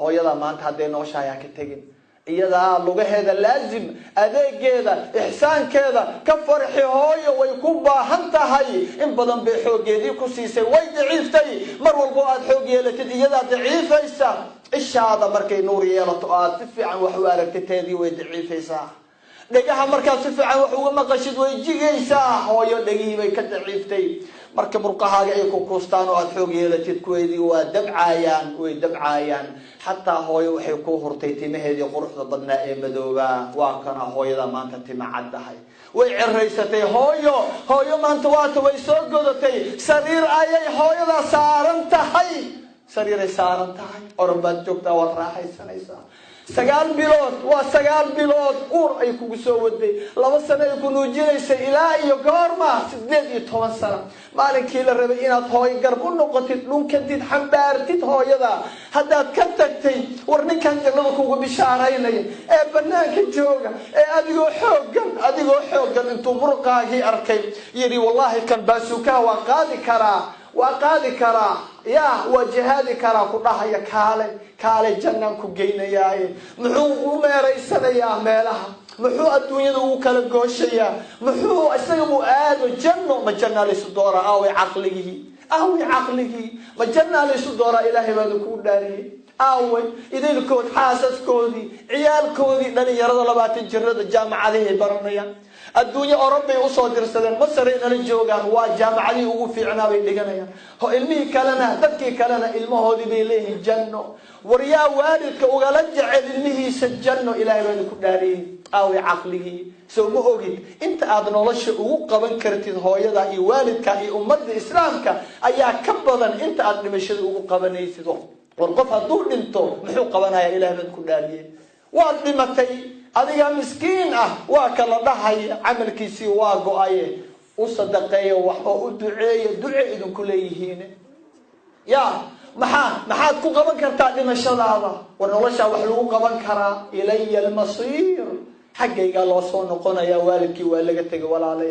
hooyada maanta hadday nooshahay ka tagin iyada lugaheeda laazim adeegeeda ihsaankeeda ka farxi hooyo way ku baahan tahay in badan bay xoogeedii ku siisay way daciiftay mar walba aad xoog yeelatid iyada daciifaysa ishaada markay nuur yeelato aad si fiican wax u aragtiteedii way daciifaysaa dhagaha markaa si fiican wax uga maqashid way jigaysaa hooyo dhagihii bay ka daciiftay marka murqahaaga ay ku koostaan oo aad xoog yeelatid kuweedii waa dabcaayaan way dabcaayaan xataa hooyo waxay ku hurtay timaheedii quruxda badnaa ee madooba waa kana hooyada maanta tima caddahay way ciraysatay hooyo maanta waata way soo godatay sariir ayay hooyada saaran tahay sariiray saaran tahay orbaad joogtaa waad raaxaysanaysaa 9 bilood waa 9 bilood uur ay kugu soo waday 2 sano ay ku nuujinaysay ilaa iyo goorma 18 sano maalinkii la rabay inaad hooy garb u noqotid dhunkadid xambaartid hooyada haddaad ka tagtay war ninkan jannada kugu bishaaraynaya ee banaanka jooga ee adigoo xoogan intuu murqaagii arkay yiri wallahi kan baasuka waa qaadi karaa يا وجهادي كلا كلها كالة جنة كجينيا محو مريسنا يا مالها محو الدنيا وكلا جوشيا محو أسلموا آد جنة ما جنة لصدورة أو عقله ما جنة لصدورة إلهي ما نكون داري أو إذا الكود حاسس كودي عيال كودي لن يرد لبات الجرد الجامعة عليه برنيا الدنيا أوروبا وصادر سدن مصر إن الجوجان وجامعة عليه وفي عناوي لجنايا هو علمي كلنا تبكي كلنا علمه هذي بيله الجنة وريا والدك وغلجع علمه سجنه إلى يوم كداري أو عقله سو مؤجد أنت أدنى الله شيء وقبل كرتين هاي ذا والدك أمة الإسلام أيا كبرا أنت أدنى مشي وقبل نيسده ورقفها دون أنتو محوق قبلها إلى يوم كداري وأدمتي هذا مسكين وكلا ضحي عمل كيسي واقو أيه وصدقيه ودعيه إذن كليهين يا محاد كو قبن كرتا لما شلابه ونولشا وحلو قبن كرا إلي المصير حقي قال وصون قنا يا والدك ولا قتك ولا علي